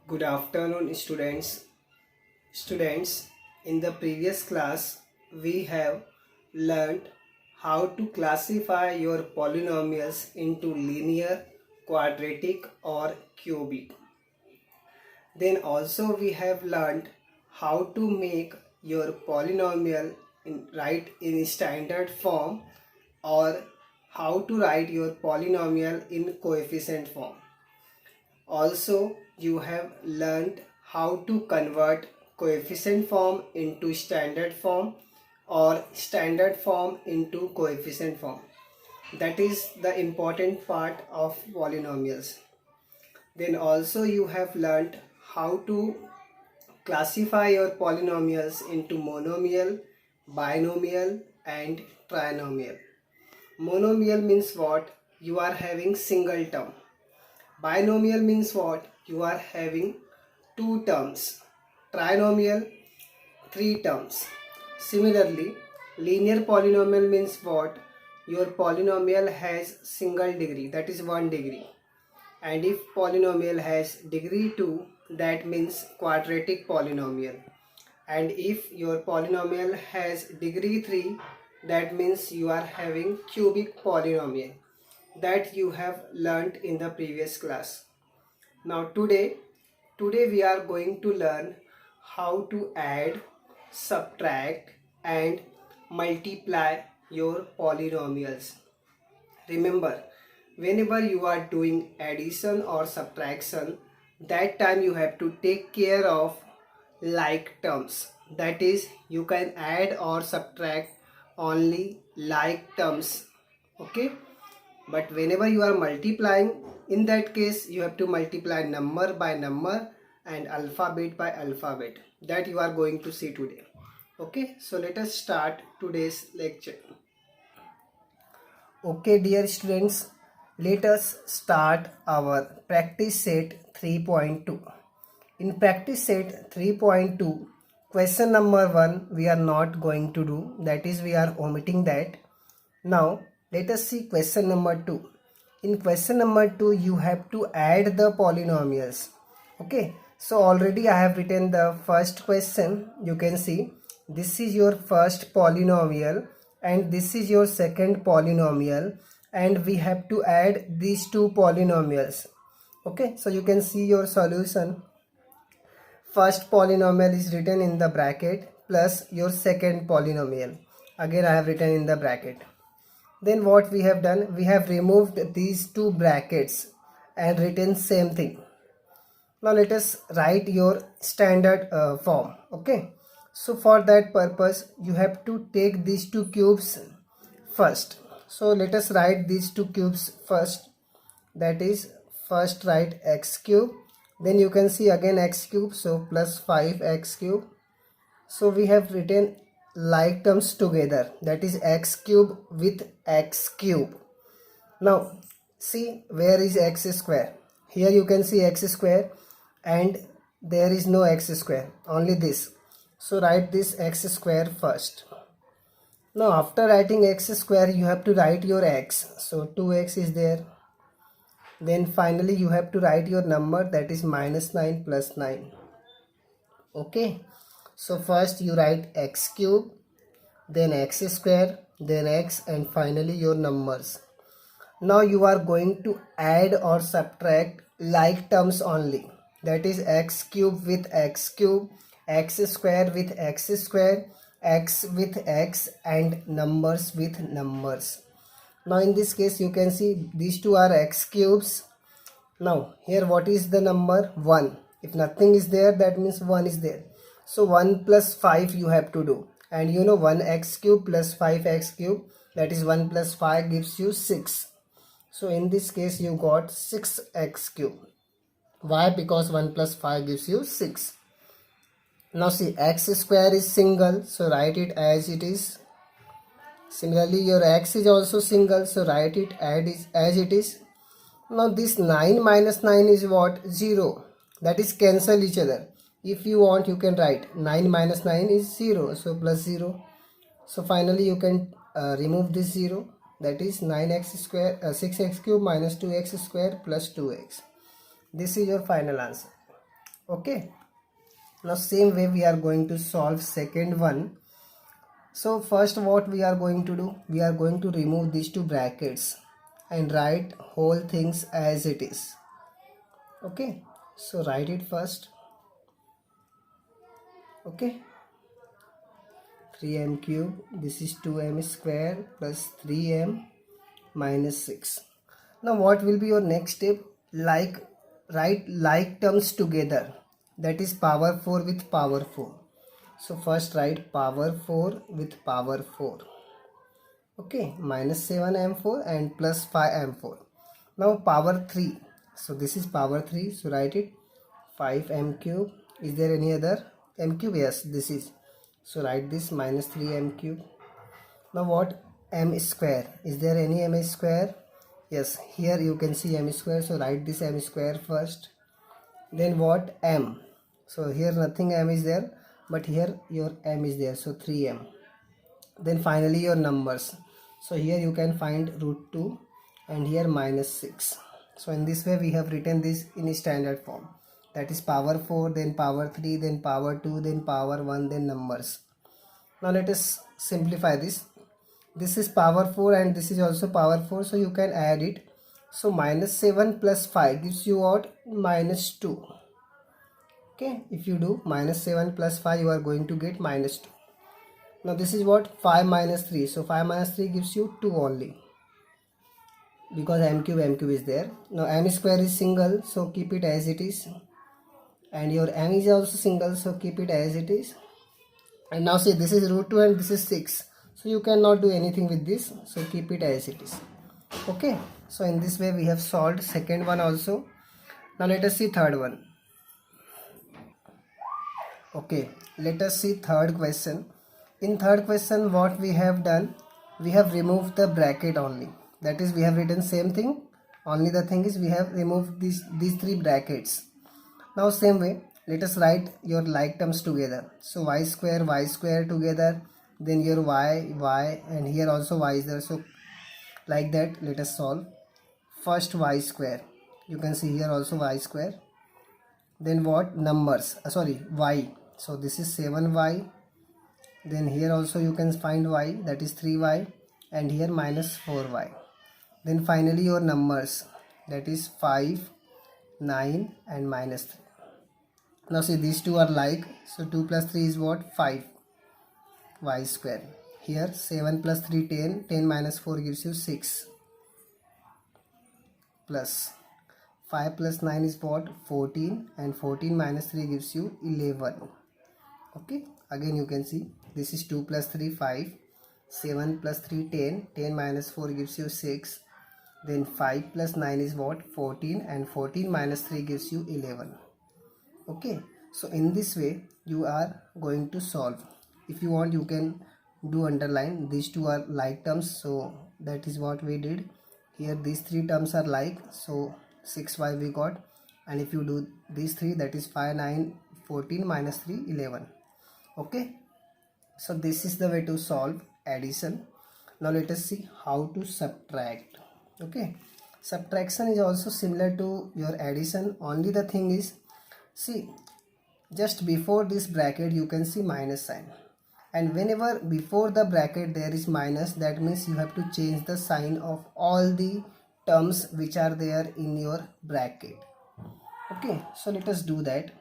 Good afternoon, students. In the previous class, we have learned how to classify your polynomials into linear, quadratic, or cubic. Then also we have learned how to make your polynomial write in standard form, or how to write your polynomial in coefficient form. Also, you have learned how to convert coefficient form into standard form or standard form into coefficient form. That is the important part of polynomials. Then also you have learned how to classify your polynomials into monomial, binomial and trinomial. Monomial means what? You are having single term. Binomial means what? You are having two terms. Trinomial, three terms. Similarly, linear polynomial means what? Your polynomial has single degree, that is 1 degree. And if polynomial has degree 2, that means quadratic polynomial. And if your polynomial has degree 3, that means you are having cubic polynomial, that you have learnt in the previous class. Now today we are going to learn how to add, subtract and multiply your polynomials. Remember, whenever you are doing addition or subtraction, that time you have to take care of like terms. That is, you can add or subtract only like terms. Okay? But whenever you are multiplying, in that case you have to multiply number by number and alphabet by alphabet. That you are going to see today. Okay, so let us start today's lecture. Okay dear students, let us start our practice set 3.2. In practice set 3.2, question number 1 we are not going to do, that is we are omitting that. Now let us see question number 2. In question number 2 you have to add the polynomials. Okay, so already I have written the first question. You can see this is your first polynomial and this is your second polynomial, and we have to add these two polynomials. Okay, so you can see your solution. First polynomial is written in the bracket plus your second polynomial. Again I have written in the bracket. Then what we have done, we have removed these two brackets and written same thing. Now let us write your standard form. Okay, so for that purpose you have to take these two cubes first. So let us write these two cubes first. That is, first write x cube, then you can see again x cube, so plus 5x cube. So we have written like terms together, that is x cube with x cube. Now see, where is x square? Here you can see x square and there is no x square, only this. So write this x square first. Now after writing x square you have to write your x, so 2x is there. Then finally you have to write your number, that is minus 9 plus 9. Okay, so first you write x cube, then x square, then x, and finally your numbers. Now you are going to add or subtract like terms only, that is x cube with x cube, x square with x square, x with x, and numbers with numbers. Now in this case you can see these two are x cubes. Now here what is the number? 1. If nothing is there, that means 1 is there. So 1 plus 5 you have to do, and you know 1x cube plus 5x cube, that is 1 plus 5 gives you 6. So in this case you got 6x cube. Why? Because 1 plus 5 gives you 6. Now see, x square is single, so write it as it is. Similarly your x is also single, so write it as it is. Now this 9 minus 9 is what? 0. That is cancel each other. If you want you can write 9 minus 9 is 0, so plus 0. So finally you can remove this 0, that is 9x square, 6x cube minus 2x square plus 2x. This is your final answer. Okay, now same way we are going to solve second one. So first what we are going to do, we are going to remove these two brackets and write whole things as it is. Okay, so write it first. Okay, 3m cube, this is 2m square plus 3m minus 6. Now what will be your next step? Write like terms together, that is power 4 with power 4. So first write power 4 with power 4. Okay, minus 7m4 and plus 5m4. Now power 3. So this is power 3. So write it 5m cube. Is there any other m cube? Yes, this is. So write this minus 3m cube. Now what? M square. Is there any m square? Yes, here you can see m square. So write this m square first. Then what? M. So here nothing m is there, but here your m is there. So 3m. Then finally your numbers. So here you can find root 2 and here minus 6. So in this way we have written this in standard form. That is power 4, then power 3, then power 2, then power 1, then numbers. Now let us simplify this. This is power 4 and this is also power 4. So you can add it. So minus 7 plus 5 gives you what? Minus 2. Okay, if you do minus 7 plus 5 you are going to get minus 2. Now this is what? 5 minus 3. So 5 minus 3 gives you 2 only, because m cube is there. Now m square is single, so keep it as it is. And your m is also single, so keep it as it is. And now see, this is root 2 and this is 6. So you cannot do anything with this. So keep it as it is. Okay. So in this way we have solved second one also. Now let us see third one. Okay, let us see third question. In third question what we have done, we have removed the bracket only. That is, we have written same thing, only the thing is we have removed these three brackets. Now same way, let us write your like terms together. So y square together, then your y, and here also y is there. So like that let us solve. First y square, you can see here also y square. Then what? Numbers, y. So this is 7y. Then here also you can find y, that is 3y, and here minus 4y. Then finally your numbers, that is 5, 9 and minus 3. Now see, these two are like, so 2 plus 3 is what? 5 y square. Here 7 plus 3 10, 10 minus 4 gives you 6, plus 5 plus 9 is what? 14, and 14 minus 3 gives you 11. Okay, again you can see this is 2 plus 3 5, 7 plus 3 10, 10 minus 4 gives you 6, then 5 plus 9 is what? 14, and 14 minus 3 gives you 11. Okay, so in this way you are going to solve. If you want you can do underline, these two are like terms, so that is what we did. Here these three terms are like, so 6y we got, and if you do these three, that is 5 9 14 minus 3 11. Okay, so this is the way to solve addition. Now let us see how to subtract. Okay, subtraction is also similar to your addition, only the thing is, see, just before this bracket you can see minus sign, and whenever before the bracket there is minus, that means you have to change the sign of all the terms which are there in your bracket. Okay, so let us do that.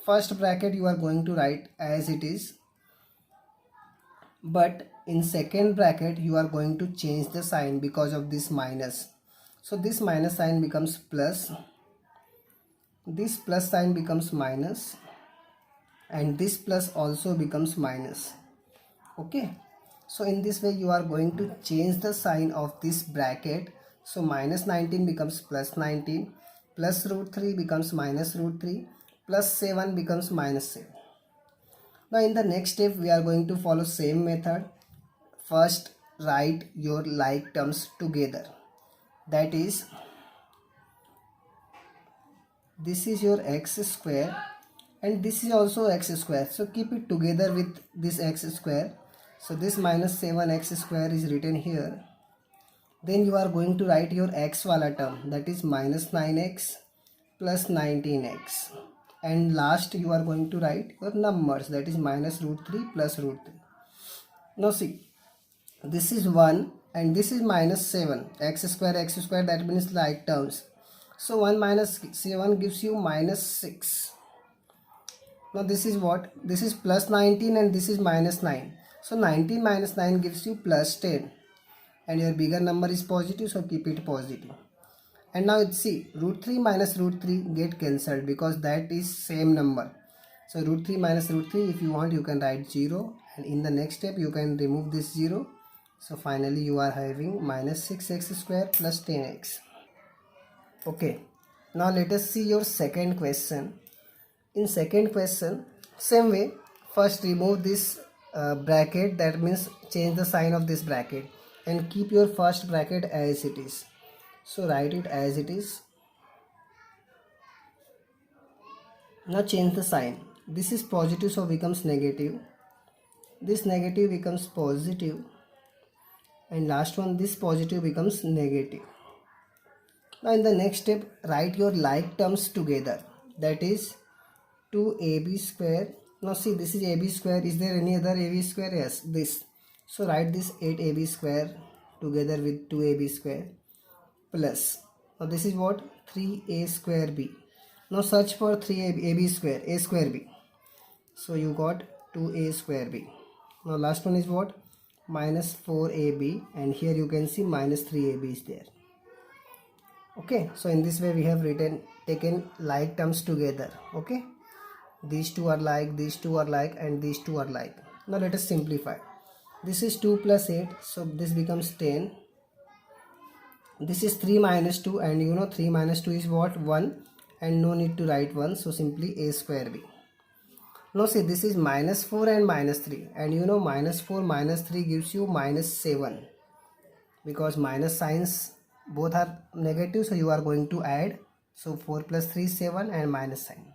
First bracket you are going to write as it is, but in second bracket you are going to change the sign because of this minus. So this minus sign becomes plus, this plus sign becomes minus, and this plus also becomes minus. Okay, so in this way you are going to change the sign of this bracket. So minus 19 becomes plus 19, plus root 3 becomes minus root 3, plus 7 becomes minus 7. Now in the next step we are going to follow same method. First write your like terms together, that is, this is your x square and this is also x square, so keep it together with this x square. So this minus 7x square is written here. Then you are going to write your x wala term, that is minus 9x plus 19x and last you are going to write your numbers, that is minus root 3 plus root 3. Now see, this is 1 and this is minus 7, x square, that means like terms. So 1 minus 7 gives you minus 6. Now this is what? This is plus 19 and this is minus 9. So 19 minus 9 gives you plus 10. And your bigger number is positive, so keep it positive. And now see, root 3 minus root 3 get cancelled because that is same number. So root 3 minus root 3, if you want you can write 0. And in the next step you can remove this 0. So finally you are having minus 6x square plus 10x. Okay. Now let us see your second question. In second question, same way, first remove this bracket, that means change the sign of this bracket and keep your first bracket as it is. So write it as it is. Now change the sign. This is positive, so becomes negative. This negative becomes positive. And last one, this positive becomes negative. Now in the next step, write your like terms together. That is 2ab square. Now see, this is ab square. Is there any other ab square? Yes, this. So write this 8ab square together with 2ab square plus. Now this is what? 3a square b. Now search for 3ab square, a square b. So you got 2a square b. Now last one is what? Minus 4ab, and here you can see minus 3ab is there. Okay, so in this way we have taken like terms together. Okay, these two are like, these two are like, and these two are like. Now let us simplify. This is 2 plus 8, so this becomes 10. This is 3 minus 2, and you know 3 minus 2 is what? 1, and no need to write 1, so simply a square b. Now see, this is minus 4 and minus 3, and you know minus 4 minus 3 gives you minus 7, because minus signs both are negative, so you are going to add. So 4 plus 3 is 7 and minus sign.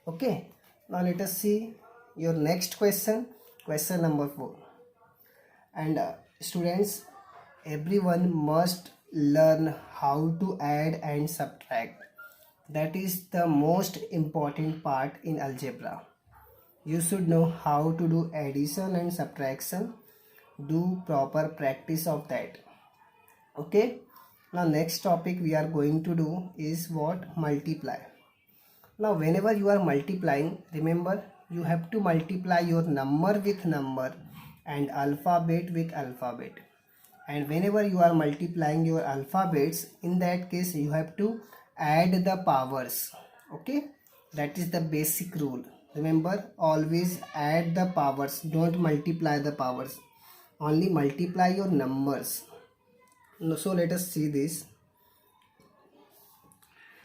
Okay, now let us see your next question, question number 4. And students, everyone must learn how to add and subtract. That is the most important part in algebra. You should know how to do addition and subtraction. Do proper practice of that. Okay, now next topic we are going to do is what? Multiply. Now whenever you are multiplying, remember you have to multiply your number with number and alphabet with alphabet. And whenever you are multiplying your alphabets, in that case you have to add the powers. Okay, that is the basic rule. Remember, always add the powers, don't multiply the powers, only multiply your numbers. So let us see this.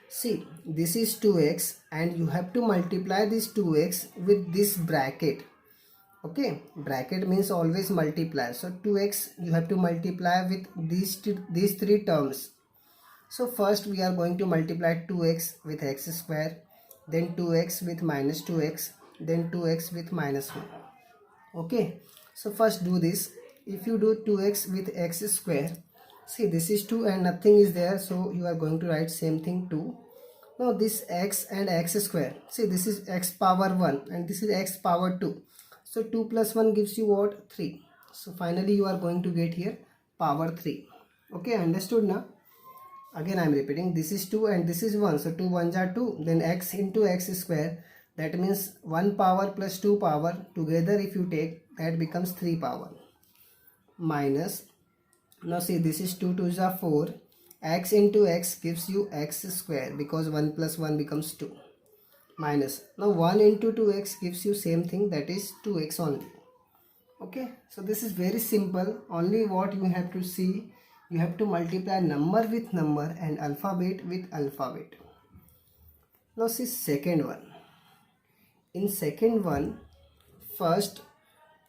See, this is 2x and you have to multiply this 2x with this bracket. Okay, bracket means always multiply. So 2x you have to multiply with these three terms. So first we are going to multiply 2x with x square, then 2x with minus 2x, then 2x with minus 1. Okay, so first do this. If you do 2x with x square, see this is 2 and nothing is there, so you are going to write same thing 2. Now this x and x square, see this is x power 1 and this is x power 2. So 2 plus 1 gives you what? 3. So finally you are going to get here power 3. Okay, understood now? Again I am repeating, this is 2 and this is 1. So 2 ones are 2. Then x into x square, that means 1 power plus 2 power. Together if you take, that becomes 3 power. Minus, now see this is 2 2s are 4. X into x gives you x square because 1 plus 1 becomes 2. Minus, now 1 into 2x gives you same thing, that is 2x only. Okay, so this is very simple. Only what you have to see, you have to multiply number with number and alphabet with alphabet. Now see second one. In second one, first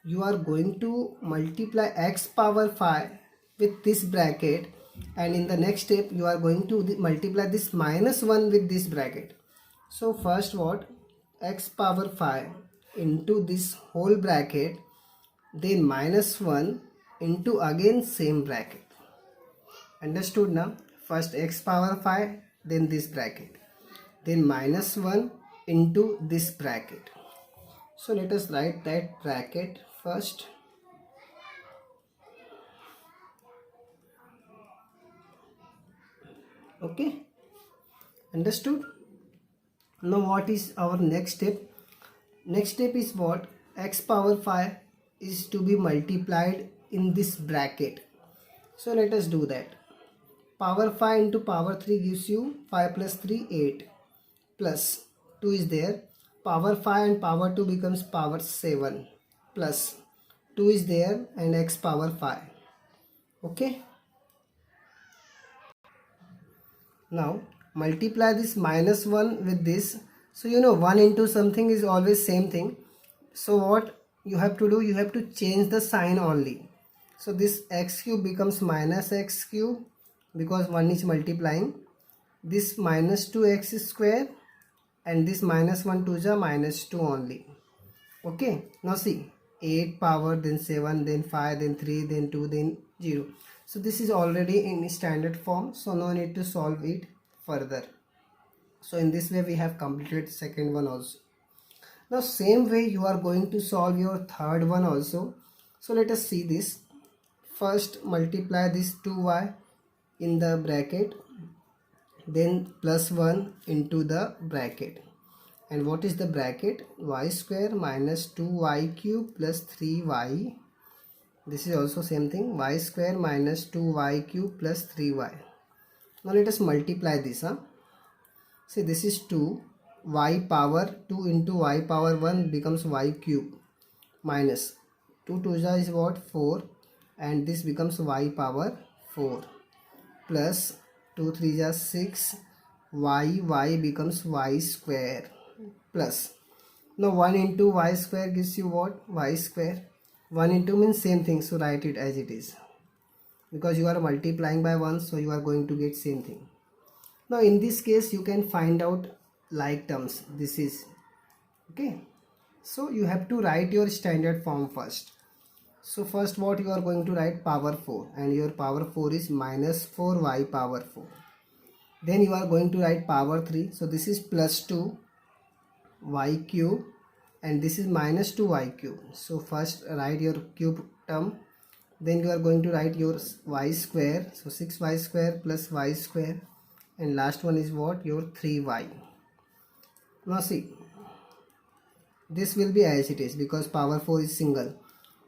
you are going to multiply x power 5 with this bracket, and in the next step you are going to multiply this minus 1 with this bracket. So first what? X power 5 into this whole bracket, then minus 1 into again same bracket. Understood now? First x power 5, then this bracket, then minus 1 into this bracket. So let us write that bracket first. Okay, understood? Now what is our next step? Next step is what? X power 5 is to be multiplied in this bracket. So let us do that. Power 5 into power 3 gives you 5 plus 3 8 plus 2 is there. Power 5 and power 2 becomes power 7 plus 2 is there and x power 5. Okay. Now multiply this minus 1 with this. So you know 1 into something is always same thing. So what you have to do, you have to change the sign only. So this x cube becomes minus x cube because 1 is multiplying. This minus 2x square and this minus 1 2 is a minus 2 only. Okay, now see 8 power, then 7, then 5, then 3, then 2, then 0. So this is already in standard form, so no need to solve it further. So in this way we have completed second one also. Now same way you are going to solve your third one also. So let us see this. First multiply this 2y in the bracket, then plus 1 into the bracket. And what is the bracket? Y square minus 2y cube plus 3y. This is also same thing. Y square minus 2y cube plus 3y. Now let us multiply this. See, this is 2. Y power 2 into y power 1 becomes y cube minus 2 2 is what? 4. And this becomes y power 4 plus 2 3 is 6. Y becomes y square plus. Now 1 into y square gives you what? Y square. 1 into means same thing, so write it as it is. Because you are multiplying by 1, so you are going to get same thing. Now in this case you can find out like terms. This is okay. So you have to write your standard form first. So first what you are going to write? Power 4, and your power 4 is minus 4y power 4. Then you are going to write power 3. So this is plus 2 y cube and this is minus 2y cube. So first write your cube term, then you are going to write your y square. So 6y square plus y square, and last one is what? Your 3y. Now see, this will be as it is because power 4 is single.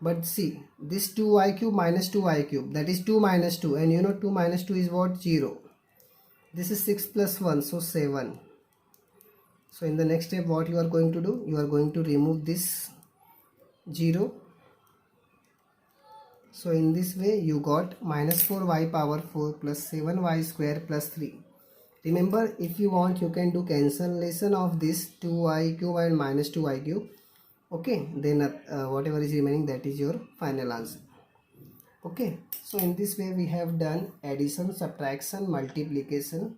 But see, this 2y cube minus 2y cube, that is 2 minus 2, and you know 2 minus 2 is what? 0. This is 6 plus 1, so 7. So in the next step what you are going to do? You are going to remove this 0. So in this way you got minus 4y power 4 plus 7y square plus 3. Remember, if you want you can do cancellation of this 2y cube and minus 2y cube. Okay, then whatever is remaining, that is your final answer. Okay, so in this way we have done addition, subtraction, multiplication.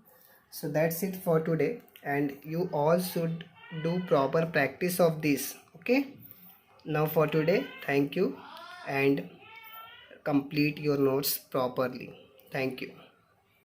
So that's it for today, and you all should do proper practice of this. Okay, now for today, thank you, and complete your notes properly. Thank you.